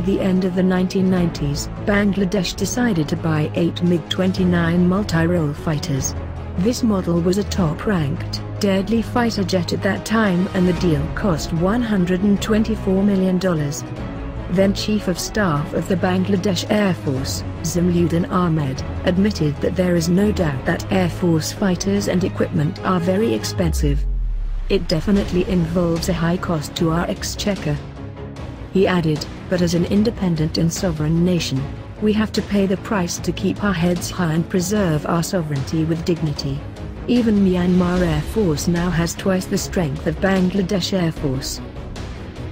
At the end of the 1990s, Bangladesh decided to buy 8 MiG-29 multi-role fighters. This model was a top-ranked, deadly fighter jet at that time, and the deal cost $124 million. Then Chief of Staff of the Bangladesh Air Force, Zimluddin Ahmed, admitted that there is no doubt that Air Force fighters and equipment are very expensive. It definitely involves a high cost to our exchequer. He added, but as an independent and sovereign nation, we have to pay the price to keep our heads high and preserve our sovereignty with dignity. Even Myanmar Air Force now has twice the strength of Bangladesh Air Force.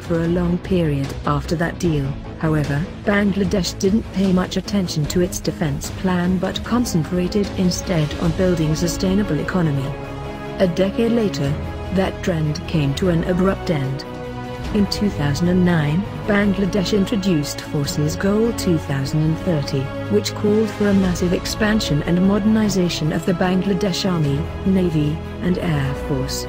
For a long period after that deal, however, Bangladesh didn't pay much attention to its defense plan but concentrated instead on building a sustainable economy. A decade later, that trend came to an abrupt end. In 2009, Bangladesh introduced Forces Goal 2030, which called for a massive expansion and modernization of the Bangladesh Army, Navy, and Air Force.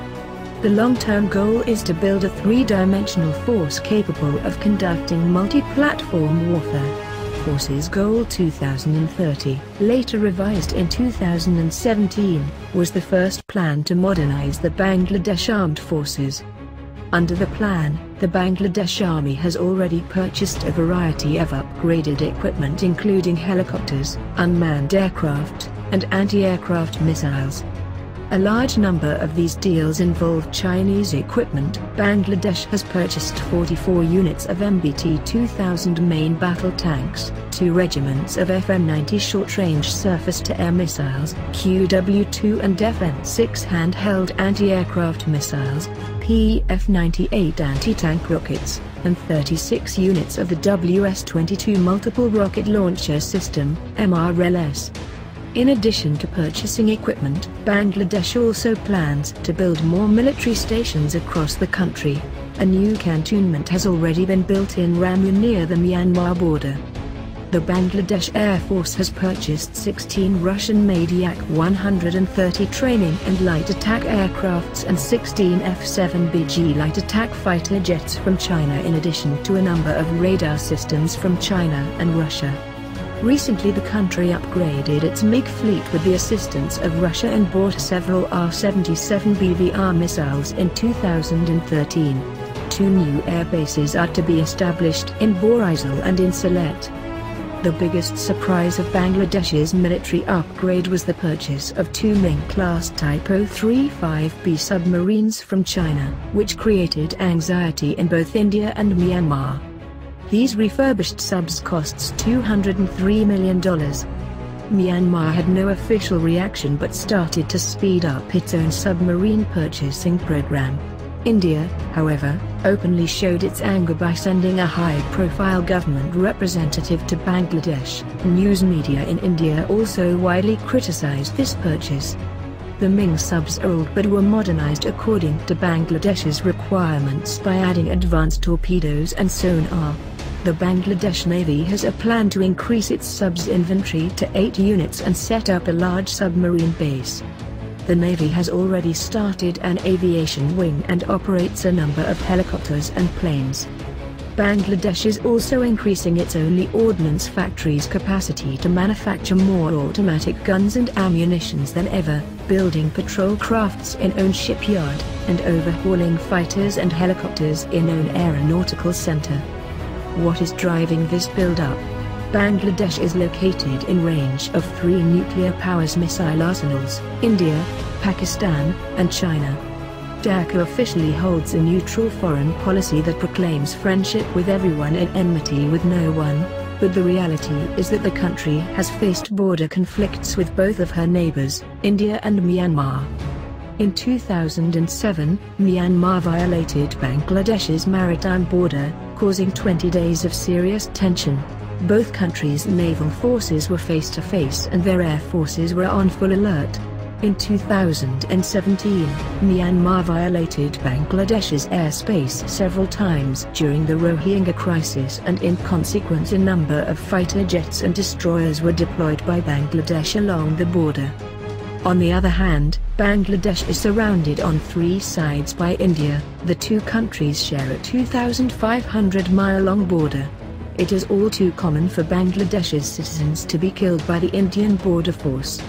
The long-term goal is to build a three-dimensional force capable of conducting multi-platform warfare. Forces Goal 2030, later revised in 2017, was the first plan to modernize the Bangladesh Armed Forces. Under the plan, the Bangladesh Army has already purchased a variety of upgraded equipment including helicopters, unmanned aircraft, and anti-aircraft missiles. A large number of these deals involve Chinese equipment. Bangladesh has purchased 44 units of MBT 2000 main battle tanks, 2 regiments of FM-90 short-range surface-to-air missiles, QW-2 and FN-6 handheld anti-aircraft missiles, PF-98 anti-tank rockets, and 36 units of the WS-22 multiple rocket launcher system, MRLS. In addition to purchasing equipment, Bangladesh also plans to build more military stations across the country. A new cantonment has already been built in Ramu near the Myanmar border. The Bangladesh Air Force has purchased 16 Russian-made Yak-130 training and light attack aircrafts and 16 F-7BG light attack fighter jets from China in addition to a number of radar systems from China and Russia. Recently the country upgraded its MiG fleet with the assistance of Russia and bought several R-77 BVR missiles in 2013. 2 new air bases are to be established in Borizal and in Sylhet. The biggest surprise of Bangladesh's military upgrade was the purchase of 2 Ming-class Type 035B submarines from China, which created anxiety in both India and Myanmar. These refurbished subs costs $203 million. Myanmar had no official reaction but started to speed up its own submarine purchasing program. India, however, openly showed its anger by sending a high-profile government representative to Bangladesh. News media in India also widely criticized this purchase. The Ming subs are old but were modernized according to Bangladesh's requirements by adding advanced torpedoes and sonar. The Bangladesh Navy has a plan to increase its subs inventory to 8 units and set up a large submarine base. The Navy has already started an aviation wing and operates a number of helicopters and planes. Bangladesh is also increasing its only ordnance factory's capacity to manufacture more automatic guns and ammunitions than ever, building patrol crafts in own shipyard, and overhauling fighters and helicopters in own aeronautical center. What is driving this build-up? Bangladesh is located in range of 3 nuclear powers missile arsenals: India, Pakistan, and China. Dhaka officially holds a neutral foreign policy that proclaims friendship with everyone and enmity with no one, but the reality is that the country has faced border conflicts with both of her neighbors, India and Myanmar. In 2007, Myanmar violated Bangladesh's maritime border, causing 20 days of serious tension. Both countries' naval forces were face-to-face and their air forces were on full alert. In 2017, Myanmar violated Bangladesh's airspace several times during the Rohingya crisis, and in consequence a number of fighter jets and destroyers were deployed by Bangladesh along the border. On the other hand, Bangladesh is surrounded on 3 sides by India. The two countries share a 2,500-mile-long border. It is all too common for Bangladesh's citizens to be killed by the Indian border force.